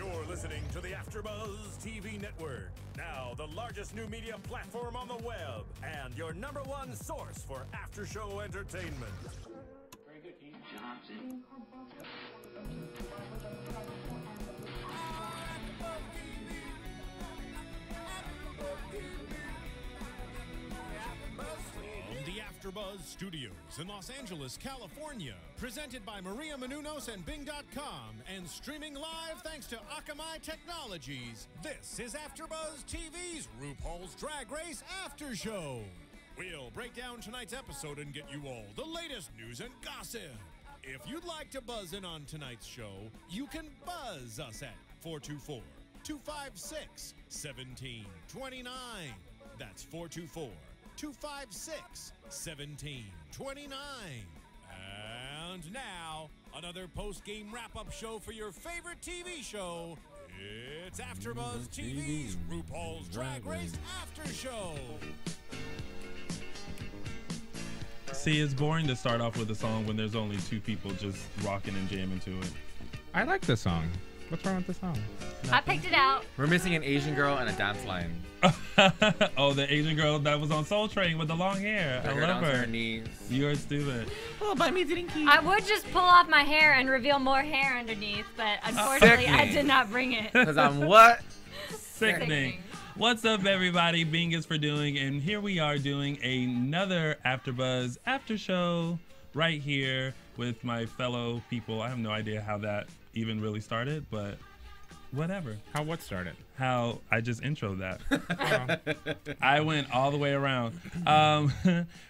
You're listening to the AfterBuzz TV network. Now, the largest new media platform on the web and your #1 source for after-show entertainment. Very good, Keith Johnson. From the AfterBuzz Studios in Los Angeles, California, presented by Maria Menounos and Bing.com, and streaming live thanks to Akamai Technologies. This is AfterBuzz TV's RuPaul's Drag Race After Show. We'll break down tonight's episode and get you all the latest news and gossip. If you'd like to buzz in on tonight's show, you can buzz us at 424-256-1729. That's 424-256-1729. And now, another post-game wrap-up show for your favorite TV show. It's AfterBuzz TV's RuPaul's Drag Race After Show. See, it's boring to start off with a song when there's only two people just rocking and jamming to it. I like this song. What's wrong with the song? Nothing. I picked it out. We're missing an Asian girl and a dance line. Oh, the Asian girl that was on Soul Train with the long hair. I love her. Her knees. You're stupid. Oh, by me didn't keep. I would just pull off my hair and reveal more hair underneath, but unfortunately I did not bring it. Because I'm what? Sickening. What's up, everybody? Bing is for doing, and here we are doing another AfterBuzz After Show right here with my fellow people. I have no idea how that even really started, but whatever. What started? How I just introed that. I went all the way around.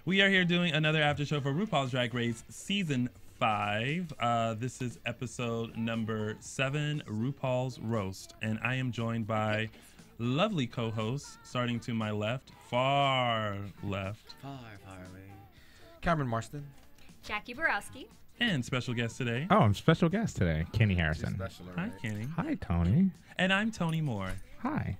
We are here doing another after show for RuPaul's Drag Race Season 5. This is episode number 7, RuPaul's Roast, and I am joined by lovely co-hosts, starting to my left, far left. Far away. Cameron Marston. Jacque Borowski. And special guest today. Oh, I'm special guest today, Kenny Harrison. Special, right? Hi, Kenny. Hi, Tony. And I'm Tony Moore. Hi.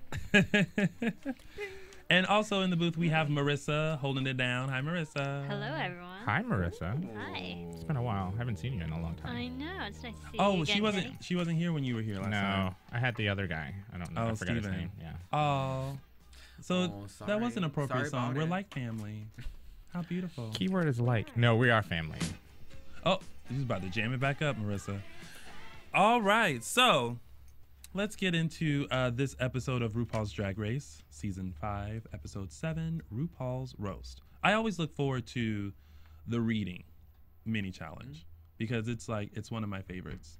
And also in the booth, we have Marissa holding it down. Hi, Marissa. Hello, everyone. Hi, Marissa. Hi. It's been a while. I haven't seen you in a long time. I know. It's nice to see you Oh, again, she wasn't here when you were here last time. No, I had the other guy. I don't know. Oh, I forgot his Steven. name. Yeah. Oh. So sorry. that was an appropriate Sorry song. about We're it. like family. How beautiful. Keyword is like. No, we are family. Oh, he's about to jam it back up, Marissa. All right, so let's get into this episode of RuPaul's Drag Race, Season 5, Episode 7, RuPaul's Roast. I always look forward to the reading mini challenge because it's one of my favorites.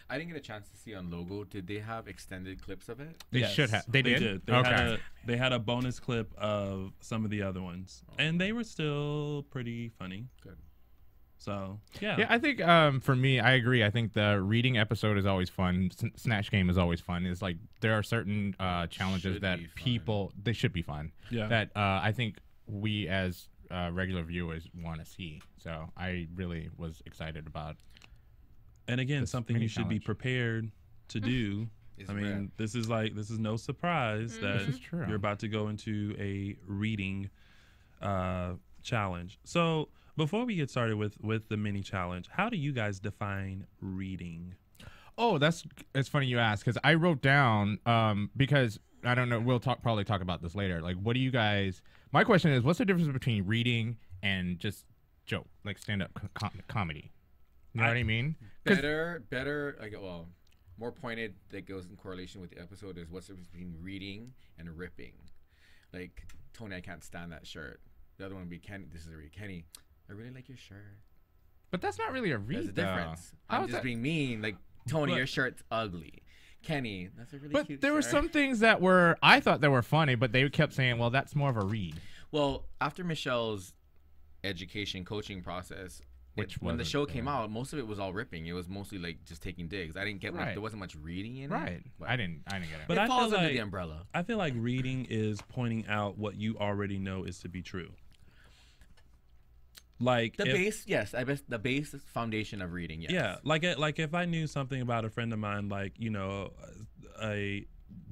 I didn't get a chance to see on Logo. Did they have extended clips of it? They Yes, should have. They did? They had a bonus clip of some of the other ones, and they were still pretty funny. Good. So, yeah. Yeah, I think for me, I agree. I think the reading episode is always fun. Snatch Game is always fun. It's like there are certain challenges Should that be fun. people, they should be fun. Yeah. That I think we as regular viewers want to see. So I really was excited about. And again, This something mini you should be challenge. prepared to do. It's I mean, rare. this is no surprise that This is true. you're about to go into a reading challenge. So before we get started with the mini challenge, how do you guys define reading? Oh, it's funny you ask because I wrote down because I don't know. We'll probably talk about this later. Like, what do you guys? My question is, what's the difference between reading and just joke, like stand-up comedy? You know what I mean? 'Cause- Better, like, well, more pointed that goes in correlation with the episode is what's the difference between reading and ripping. Like, Tony, I can't stand that shirt. The other one would be Kenny. This is a read. Kenny, I really like your shirt. But that's not really a read. There's a difference. How I'm is just that? being mean. Like, Tony, But- your shirt's ugly. Kenny, that's a really But cute there were shirt. some things that I thought that were funny, but they kept saying, well, that's more of a read. Well, after Michelle's education coaching process, when the wasn't show good. came out, most of it was all ripping. It was mostly like just taking digs. I didn't get much. Right. There wasn't much reading in Right. it. But I didn't get it. But it I feel falls under like- the umbrella. I feel like reading is pointing out what you already know is to be true. Like The base, yes, I guess the base foundation of reading, yes. Yeah, like if I knew something about a friend of mine, like, you know, a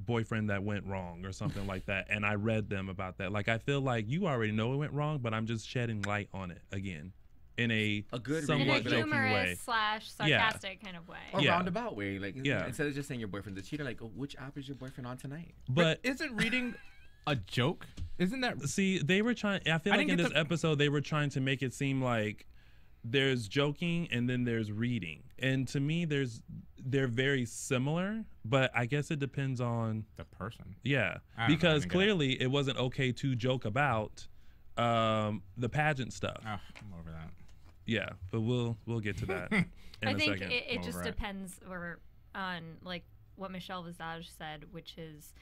boyfriend that went wrong or something like that, and I read them about that, like, I feel like you already know it went wrong, but I'm just shedding light on it again. in a good somewhat reading, in a joking way. humorous / sarcastic kind of way. Or Yeah. roundabout way. Like, Yeah. instead of just saying your boyfriend's a cheater, like, oh, which app is your boyfriend on tonight? But isn't reading a joke? Isn't that? see, they were trying. I feel I like didn't in get this episode they were trying to make it seem like there's joking and then there's reading, and to me, they're very similar. But I guess it depends on the person. Yeah, I don't know, because I didn't get clearly it wasn't okay to joke about the pageant stuff. Oh, I'm over that. Yeah, but we'll get to that in I a think second. it just Over it. depends on like what Michelle Visage said, which is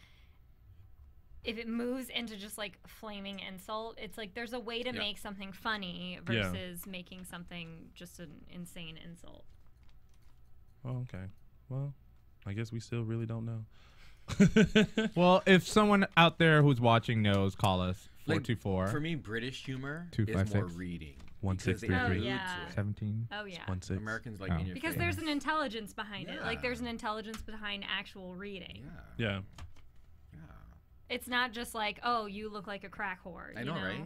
if it moves into just like flaming insult, it's like there's a way to make something funny versus making something just an insane insult. Oh, okay. Well, I guess we still really don't know. Well, if someone out there who's watching knows, call us. Like, 424. For me, British humor is 256. more reading. Because they 163. Oh, allude yeah. to it. 17. Oh yeah. 1-6. Americans like Oh. in your Because face. there's an intelligence behind it. Like Yeah. there's an intelligence behind actual reading. Yeah. Yeah. Yeah. It's not just like, oh, you look like a crack whore. I you know, right?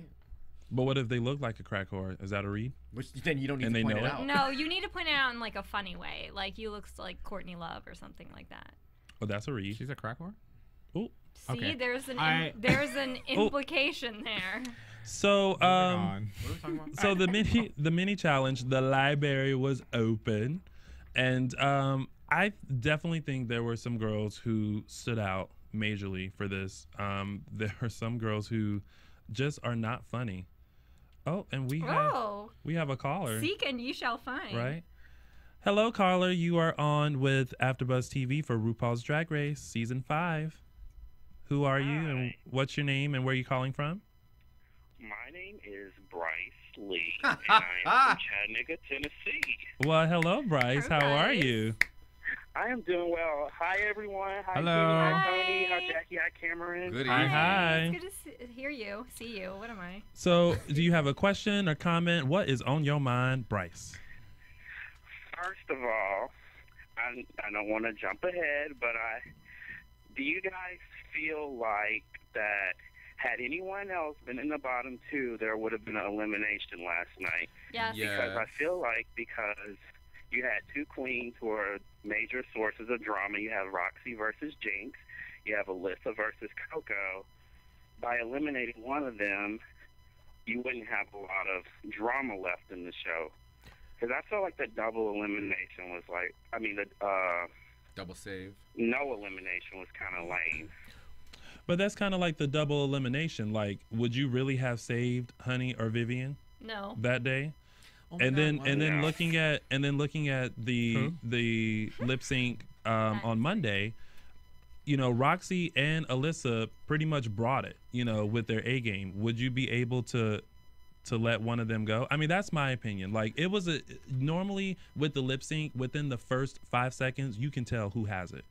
But what if they look like a crack whore? Is that a read? Which then you don't need And to they point know it it? out. No, you need to point it out in like a funny way. Like you look like Courtney Love or something like that. Oh, that's a read. She's a crack whore? Oh. See, Okay. there's an I- there's an implication there. So Moving on. What are we talking about? so the mini challenge, the library was open, and I definitely think there were some girls who stood out majorly for this. There are some girls who just are not funny. Oh, and we have a caller, Seek and ye shall find. right? Hello, caller. You are on with AfterBuzz TV for RuPaul's Drag Race Season 5. Who are you, and what's your name, and where are you calling from? My name is Bryce Lee, and I am from Chattanooga, Tennessee. Well, hello, Bryce. Hi, How are Bryce. you? I am doing well. Hi, everyone. Hi, Hello. Tina. Hi, Tony. Hi. Hi, Jackie. Hi, Cameron. Good Hi, evening. hi. It's good to hear you, see you. What am I? So, do you have a question or comment? What is on your mind, Bryce? First of all, I don't want to jump ahead, but do you guys feel like that had anyone else been in the bottom two, there would have been an elimination last night? Yes. Yeah. Because I feel like because you had two queens who are major sources of drama. You have Roxy versus Jinx. You have Alyssa versus Coco. By eliminating one of them, you wouldn't have a lot of drama left in the show. Because I felt like the double elimination was like, the Double save. no elimination was kind of lame. But that's kind of like the double elimination. Like, would you really have saved Honey or Vivian No. that day? Oh my And God, then why and then not? looking at the lip sync on Monday, you know, Roxy and Alyssa pretty much brought it, you know, with their A game. Would you be able to let one of them go? I mean, that's my opinion. Like, it was normally with the lip sync, within the first 5 seconds, you can tell who has it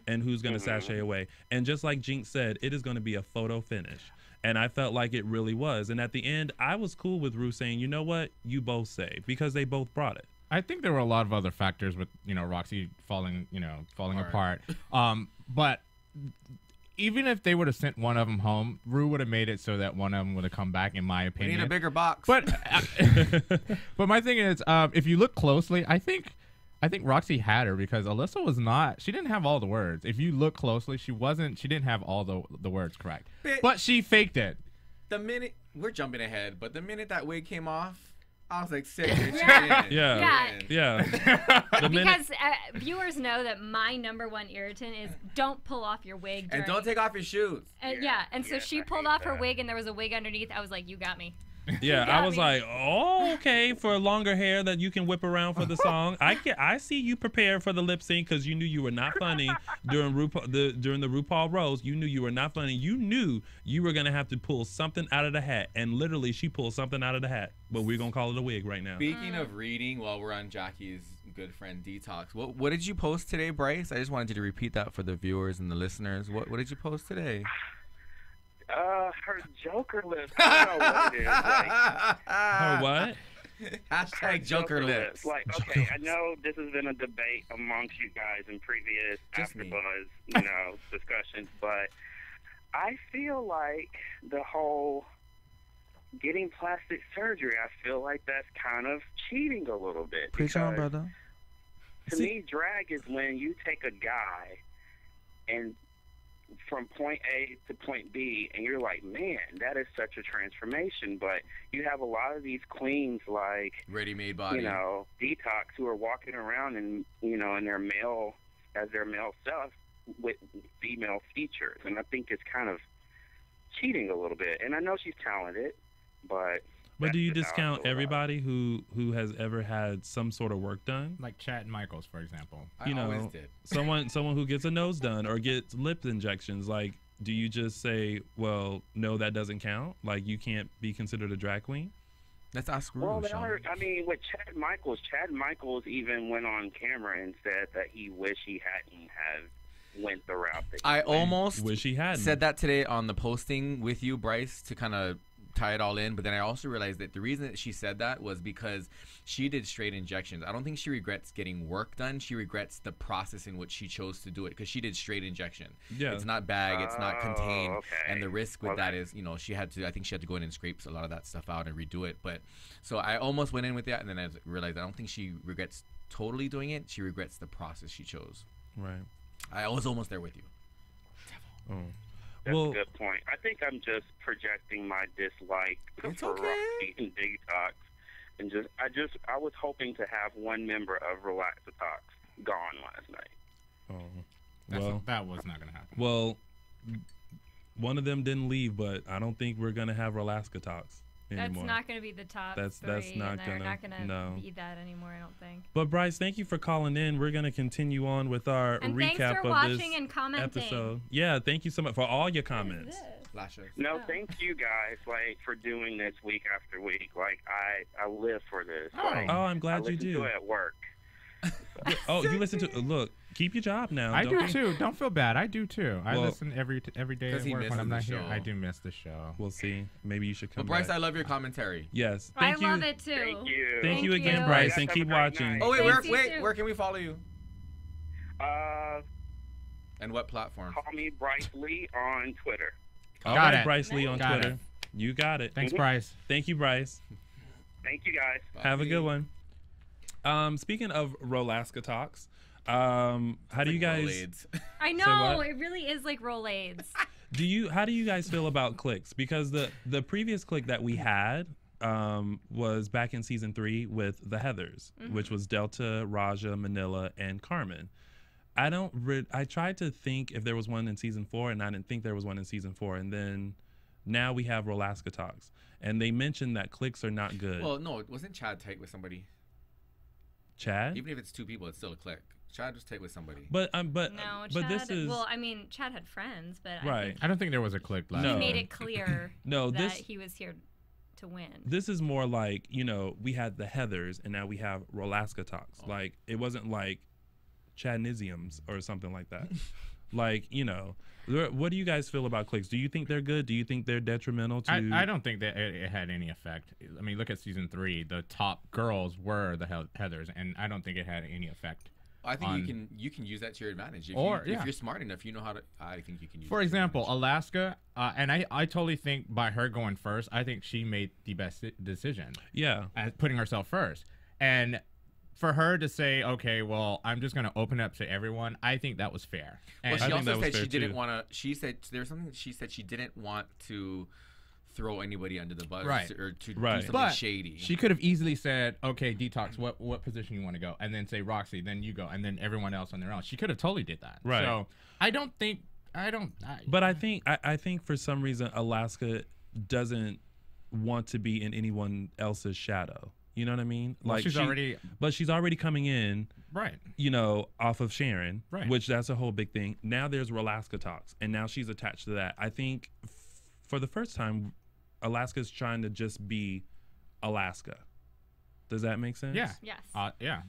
and who's going to sashay away. And just like Jinx said, it is going to be a photo finish. And I felt like it really was. And at the end, I was cool with Ru saying, you know what, you both say, because they both brought it. I think there were a lot of other factors with, you know, Roxy falling apart. But even if they would have sent one of them home, Ru would have made it so that one of them would have come back, in my We opinion. need a bigger box. But but my thing is, if you look closely, I think Roxy had her because Alyssa was not. She didn't have all the words. If you look closely, she didn't have all the words correct. But she faked it. the minute we're jumping ahead, but the minute that wig came off, I was like, sick. Bitch, Yeah. Yeah. Yeah. The minute, Because viewers know that my number one irritant is don't pull off your wig. And During, don't take off your shoes. And so Yes, she I pulled hate off her that. wig and there was a wig underneath. I was like, you got me. yeah, got I was me. like, oh, okay, for longer hair that you can whip around for the song. I see you prepared for the lip sync because you knew you were not funny during during the RuPaul Roast. You knew you were not funny. You knew you were gonna have to pull something out of the hat, and literally she pulled something out of the hat. But we're gonna call it a wig right now. Speaking of reading, while we're on Jackie's good friend Detox, what did you post today, Bryce? I just wanted you to repeat that for the viewers and the listeners. What did you post today? Her Joker lips. I don't know what it is. Like, Her what? Hashtag Joker lips. Like, okay, I know this has been a debate amongst you guys in previous Just me. AfterBuzz, discussions, but I feel like the whole getting plastic surgery, I feel like that's kind of cheating a little bit. Preach on, brother. To me, drag is when you take a guy and from point A to point B, and you're like, man, that is such a transformation. But you have a lot of these queens, like ready-made body, Detox, who are walking around and in their male self with female features, and I think it's kind of cheating a little bit. And I know she's talented, but do you discount everybody who has ever had some sort of work done? Like Chad Michaels, for example. I always did. someone who gets a nose done or gets lip injections. Like, do you just say, well, no, that doesn't count? Like, you can't be considered a drag queen? Let's ask Ru. Well, with Chad Michaels even went on camera and said that he wished he hadn't have went the route that I almost wish he hadn't said that today on the posting with you, Bryce, to kind of tie it all in. But then I also realized that the reason that she said that was because she did straight injections. I don't think she regrets getting work done. She regrets the process in which she chose to do it, because she did straight injection. Yeah, it's not bag, it's not contained, okay. and the risk with that is, I think she had to go in and scrape a lot of that stuff out and redo it. But so I almost went in with that, and then I realized I don't think she regrets totally doing it. She regrets the process she chose. Right. I was almost there with you. Oh. That's a good point. I think I'm just projecting my dislike for Roxy and Detox, and I was hoping to have one member of Relaxatox gone last night. Oh, that was not gonna happen. Well, one of them didn't leave, but I don't think we're gonna have Relaxatox anymore. That's not going to be the top That's three, not and they're gonna, not going to no. be that anymore, I don't think. But Bryce, thank you for calling in. We're going to continue on with our And recap thanks for of watching this and commenting. episode. Yeah, thank you so much for all your comments. No, thank you guys, for doing this week after week. I live for this. I'm glad you do. I listen to it at work. Oh, you listen to look. Keep your job now. I do too. Don't feel bad. I do too. I Well, listen every day at work when I'm not here. I do miss the show. We'll see. Maybe you should come. But Bryce, back. I love your commentary. Yes. I love it too. Thank you. Thank you again, Bryce, and keep watching. Oh where can we follow you? And what platform? Call me Bryce Lee on Twitter. Got it. Bryce Lee on Twitter. You got it. Thanks, Bryce. Thank you, Bryce. Thank you, guys. Have a good one. Speaking of Relaxatox, how do you guys? I know it really is like Rolaids. How do you guys feel about cliques? Because the previous clique that we had was back in season 3 with the Heathers, which was Delta, Raja, Manila, and Carmen. I tried to think if there was one in season 4, and I didn't think there was one in season 4. And then now we have Relaxatox, and they mentioned that cliques are not good. Well, no, wasn't Chad tight with somebody? Chad? Even if it's 2 people, it's still a clique. Chad was tight with somebody. But Chad, this is Chad had friends, but right. I don't think there was a clique last. He made it clear that he was here to win. This is more like, we had the Heathers and now we have Relaxatox. Oh. Like, it wasn't like Chadnisiums or something like that. What do you guys feel about cliques? Do you think they're good? Do you think they're detrimental to? I don't think that it had any effect. I mean, look at season 3. The top girls were the Heathers, and I don't think it had any effect. I think you can use that to your advantage. If you're smart enough, you know how to. I think you can use. For example, Alaska, and I totally think by her going first, I think she made the best decision. Yeah, putting herself first, and for her to say, okay, well, I'm just going to open up to everyone, I think that was fair. Well, she also said she didn't want to. She said there's something. She said she didn't want to throw anybody under the bus or to do something shady. She could have easily said, okay, Detox, what position you want to go? And then say Roxy, then you go, and then everyone else on their own. She could have totally did that. Right. So I think for some reason Alaska doesn't want to be in anyone else's shadow. You know what I mean? Well, she's already coming in, right? Off of Sharon, right? Which that's a whole big thing. Now there's Relaxatox, and now she's attached to that. I think for the first time, Alaska's trying to just be Alaska. Does that make sense? Yeah. Yes. Yeah.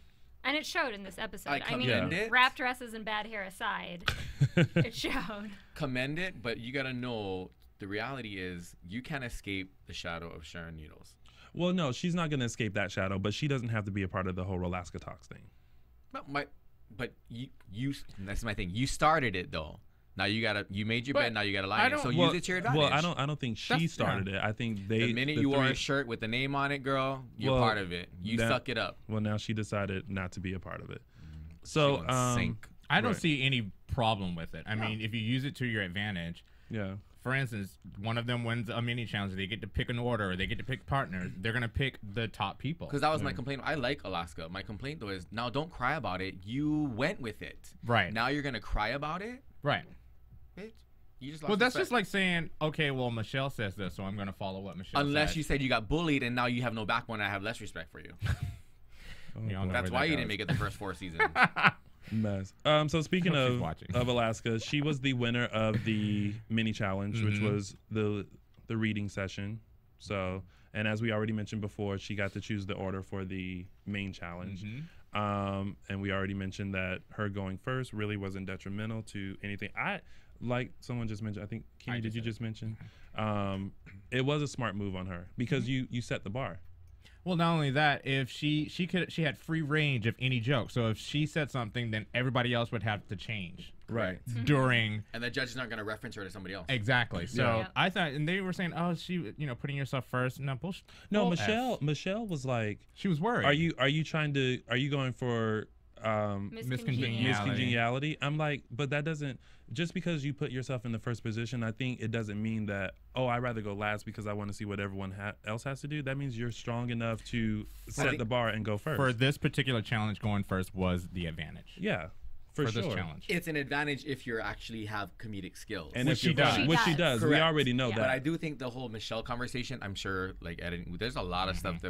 And it showed in this episode. I mean, wrap dresses and bad hair aside, it showed. Commend it, but you gotta know the reality is you can't escape the shadow of Sharon Needles. Well, no, she's not going to escape that shadow, but she doesn't have to be a part of the whole Relaxatox thing. But you that's my thing. You started it though. Now you made your But bed. Now you gotta lie I in it. don't- So Well, use it to your advantage. well, I don't think she started it. I think they. The minute you wore a shirt with the name on it, girl, you're Well, part of it. You that- suck it up. Well, now she decided not to be a part of it. She So, won't sink. I don't Right. see any problem with it. I mean, if you use it to your advantage, yeah. for instance, one of them wins a mini challenge, they get to pick an order, or they get to pick partners. They're gonna pick the top people. Because that was my complaint. I like Alaska. My complaint though is now don't cry about it. You went with it. Right. Now you're gonna cry about it, Right. bitch. You just lost Well, that's respect. just like saying, okay, well, Michelle says this, so I'm gonna follow what Michelle Unless said. you said you got bullied and now you have no backbone. And I have less respect for you. You all know That's where why that you didn't goes. make it the first 4 seasons. Mess. So speaking She's of watching. Alaska, she was the winner of the mini challenge, which was the reading session. So, and as we already mentioned before, she got to choose the order for the main challenge. And we already mentioned that her going first really wasn't detrimental to anything. Like someone just mentioned, I think Kenny, did you just mention? It was a smart move on her because you set the bar. Well, not only that, if she had free range of any joke. So if she said something, then everybody else would have to change. Right. During And the judge is not gonna reference her to somebody else. exactly. So Yeah. I thought, and they were saying, oh, she, putting yourself first. No, bullshit. No, Bull ass. Michelle was like, She was worried. are you going for miscongeniality? I'm like, but that doesn't, just because you put yourself in the first position, I think it doesn't mean that, oh, I'd rather go last because I want to see what everyone else has to do. That means you're strong enough to set the bar and go first. For this particular challenge, going first was the advantage. Yeah, for For sure. this challenge. It's an advantage if you actually have comedic skills. And Which if you're she does. funny, which she She does. does. We Correct. already know Yeah. But I that. do think the whole Michelle conversation, I'm sure, like editing, there's a lot of stuff that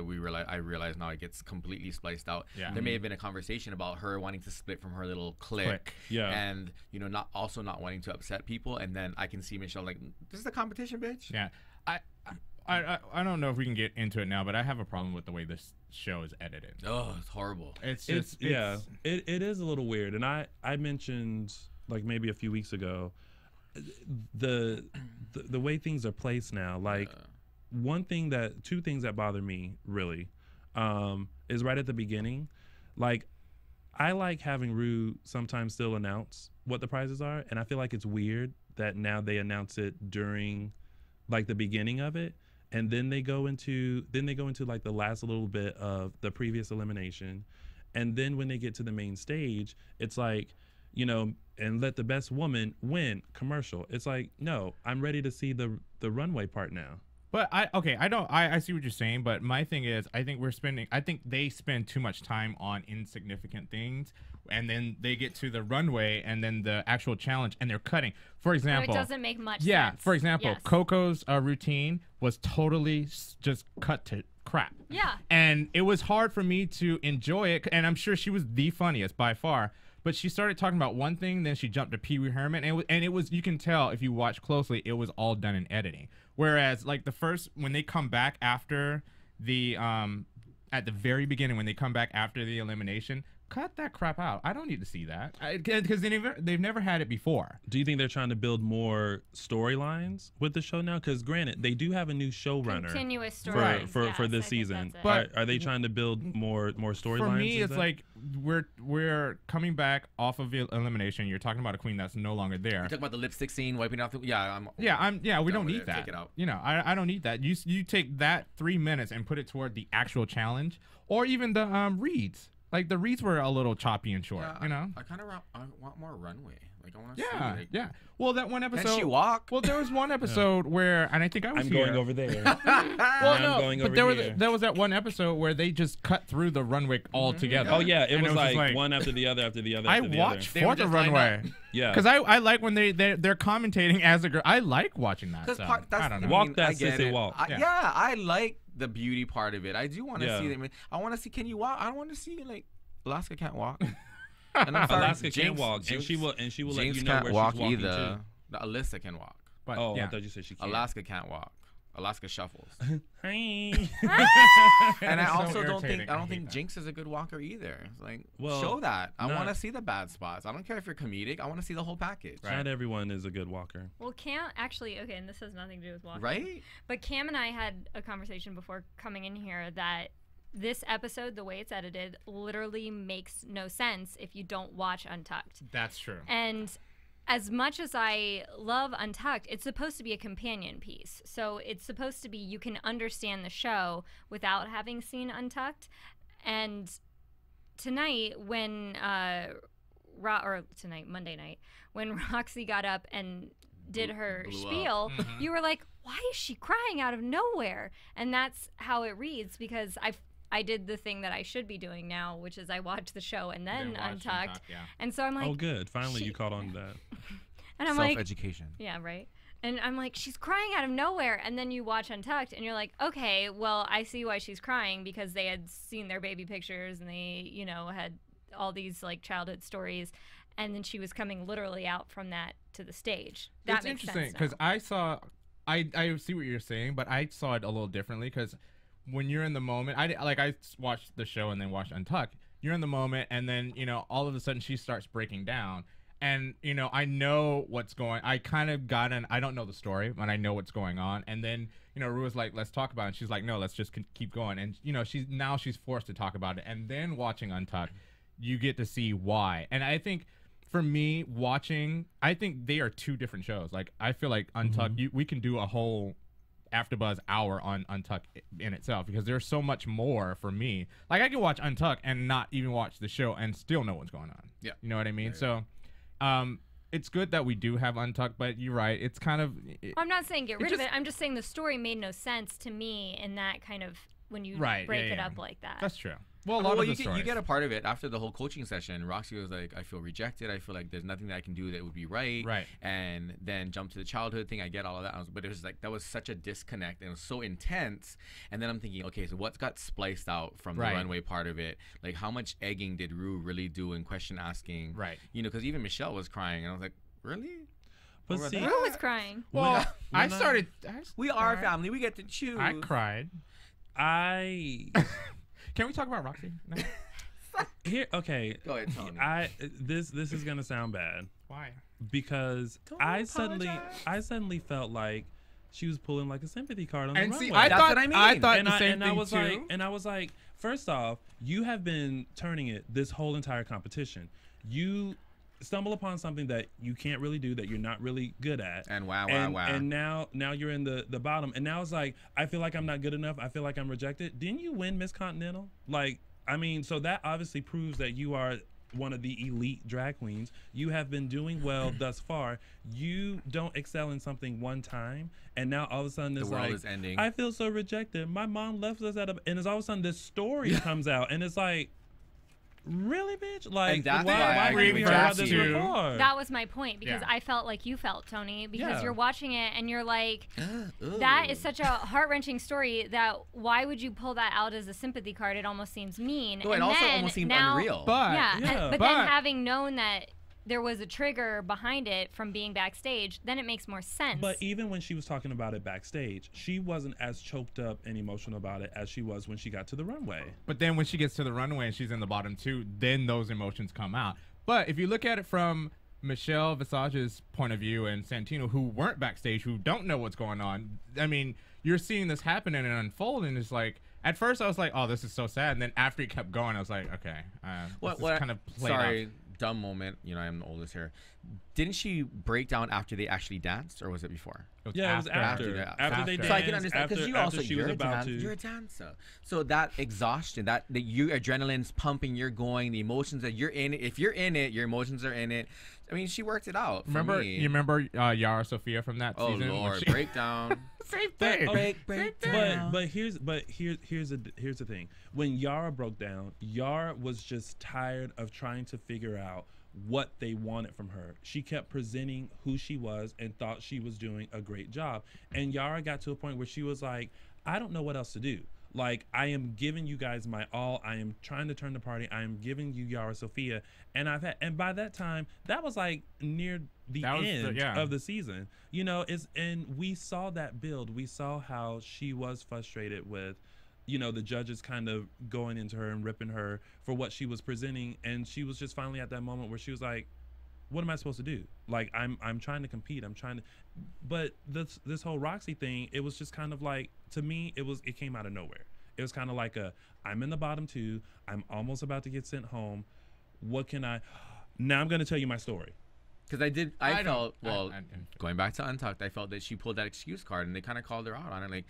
I realize now it gets completely spliced out. Yeah. There may have been a conversation about her wanting to split from her little clique. Clique. Yeah. And not wanting to upset people. And then I can see Michelle like, this is a competition, bitch. Yeah. I don't know if we can get into it now, but I have a problem with the way this show is edited. Oh, it's horrible. It's just It is a little weird. And I mentioned like maybe a few weeks ago the way things are placed now. Like two things that bother me really is right at the beginning. Like I like having Ru sometimes still announce what the prizes are, and I feel like it's weird that now they announce it during like the beginning of it, and then they go into like the last little bit of the previous elimination, and then when they get to the main stage, it's like, and let the best woman win commercial. It's like, no, I'm ready to see the runway part now. But I see what you're saying, but my thing is I think they spend too much time on insignificant things, and then they get to the runway and then the actual challenge and they're cutting. For example, it doesn't make much yeah, sense. for example, Yes. Coco's routine was totally just cut to crap. Yeah. And it was hard for me to enjoy it, and I'm sure she was the funniest by far. But she started talking about one thing, then she jumped to Pee Wee Herman, and it was you can tell if you watch closely, it was all done in editing. Whereas like when they come back after the at the very beginning when they come back after the elimination, cut that crap out. I don't need to see that because they've never had it before. Do you think they're trying to build more storylines with the show now? Because granted, they do have a new showrunner Continuous for storylines. for Yes, I this think season. that's it. But- Are they trying to build more storylines? For me, is it's that- like we're coming back off of elimination. You're talking about a queen that's no longer there. You talk about the lipstick scene, wiping off the. We Done don't with need it. that. Take it out. I don't need that. You take that 3 minutes and put it toward the actual challenge, or even the reads. Like the reads were a little choppy and short. I kind of want more runway. Like I want to see. Like, Yeah. Well, that one episode. Can she walk? Well, there was one episode where, and I think I was I'm here. going over there. Well, I'm no, going but over there here. was that one episode where they just cut through the runway altogether. Oh yeah, it And was just like one after the other after the other. I after the watched They for were the just lined runway. up. Yeah. Because I like when they're commentating as a girl. I like watching that. Because So, that's I don't know. Walk that I get sissy it. walk. Yeah, I like the beauty part of it. I do want to Yeah. see them. I want to see. Can you walk? I don't want to see like Alaska can't walk. And I'm sorry, Alaska can't Jinx- walk, and Jinx- she will let Jinx you know can't where walk she's walking either. to. No, Alyssa can walk. But, Oh, yeah. I thought you said she can't. Alaska can't walk. Alaska shuffles. Hi. And I It's so also don't irritating. think I hate think that. Jinx is a good walker either. It's like Well, show that. I not- want to see the bad spots. I don't care if you're comedic. I want to see the whole package. Not everyone is a good walker. Well, Cam actually, okay, and this has nothing to do with walking. Right? But Cam and I had a conversation before coming in here that this episode, the way it's edited, literally makes no sense if you don't watch Untucked. That's true. And as much as I love Untucked, it's supposed to be a companion piece. So it's supposed to be you can understand the show without having seen Untucked. And tonight, when Monday night, when Roxy got up and did her spiel, you were like, why is she crying out of nowhere? And that's how it reads, because I did the thing that I should be doing now, which is I watched the show and then Untucked. And so I'm like, oh, good. Finally, you caught on to that. And I'm Self-education. yeah, right. And I'm like, she's crying out of nowhere. And then you watch Untucked and you're like, okay, well, I see why she's crying, because they had seen their baby pictures and they, you know, had all these like childhood stories. And then she was coming literally out from that to the stage. That makes sense. It's interesting because I see what you're saying, but I saw it a little differently, because when you're in the moment, I watched the show and then watched Untucked. You're in the moment, and then, you know, all of a sudden she starts breaking down. And, you know, I know what's going. I kind of I don't know the story, but I know what's going on. And then, you know, Ru was like, let's talk about it. And she's like, no, let's just keep going. And, you know, she's forced to talk about it. And then watching Untucked, you get to see why. And I think for me, I think they are two different shows. Like, I feel like Untucked, we can do a whole AfterBuzz hour on Untucked in itself, because there's so much more for me. Like, I can watch Untucked and not even watch the show and still know what's going on. Yeah. You know what I mean? Right. So it's good that we do have Untucked, but you're right. It's kind of... I'm not saying get rid of it. I'm just saying the story made no sense to me in that kind of, when you break it up like that. That's true. Well, a lot of you get a part of it after the whole coaching session. Roxy was like, I feel rejected. I feel like there's nothing that I can do that would be right. Right. And then jump to the childhood thing. I get all of that. But it was like, that was such a disconnect, and it was so intense. And then I'm thinking, okay, so what's got spliced out from the runway part of it? Like, how much egging did Ru really do in question asking? Right. You know, because even Michelle was crying. And I was like, really? But see, Ru was crying. Well, we are family. We get to choose. I cried. Can we talk about Roxy? No? Here, okay. Go ahead, Tony. This is gonna sound bad. Why? Because I suddenly felt like she was pulling like a sympathy card on the runway. I thought the same and thing I was too. I was like, first off, you have been turning it this whole entire competition. You stumble upon something that you can't really do, that you're not really good at, and wow. And now you're in the bottom, and now it's like, I feel like I'm not good enough. I feel like I'm rejected. Didn't you win Miss Continental? Like, I mean, so that obviously proves that you are one of the elite drag queens. You have been doing well thus far. You don't excel in something one time, and now all of a sudden it's the world like, is ending. I feel so rejected. My mom left us and it's all of a sudden this story comes out, and it's like, really, bitch? Like, and that's why we we about this you. report? That was my point, because I felt like you felt, Tony, because you're watching it and you're like, Ooh. that is such a heart-wrenching story that why would you pull that out as a sympathy card? It almost seems mean. No, and it also then almost seemed now, unreal. But but then having known that there was a trigger behind it from being backstage, then it makes more sense. But even when she was talking about it backstage, she wasn't as choked up and emotional about it as she was when she got to the runway. But then when she gets to the runway and she's in the bottom two, then those emotions come out. But if you look at it from Michelle Visage's point of view and Santino, who weren't backstage, who don't know what's going on, I mean, you're seeing this happen and unfold, and it's like, at first I was like, oh, this is so sad. And then after it kept going, I was like, okay, this is kind of played out. Dumb moment. You know, I'm the oldest here. Didn't she break down after they actually danced, or was it before? It was after they danced. So I can understand, because you're a dancer. So that exhaustion, that your adrenaline's pumping, you're going, the emotions that you're in it. If you're in it, your emotions are in it. I mean, she worked it out. You remember Yara Sofia from that season? Oh Lord, breakdown. Same thing. Break down. But here's the thing. When Yara broke down, Yara was just tired of trying to figure out what they wanted from her. She kept presenting who she was and thought she was doing a great job. And Yara got to a point where she was like, I don't know what else to do. Like, I am giving you guys my all. I am trying to turn the party. I am giving you Yara Sofia. And by that time, that was like near the end of the season. You know, and we saw that build. We saw how she was frustrated with, you know, the judges kind of going into her and ripping her for what she was presenting. And she was just finally at that moment where she was like, what am I supposed to do? Like, I'm trying to compete. But this whole Roxy thing, it was just kind of like, to me, it came out of nowhere. It was kind of like I'm in the bottom two. I'm almost about to get sent home. Now I'm going to tell you my story. Because I felt, don't- well, I- going back to Untucked, I felt that she pulled that excuse card, and they kind of called her out on it. Like,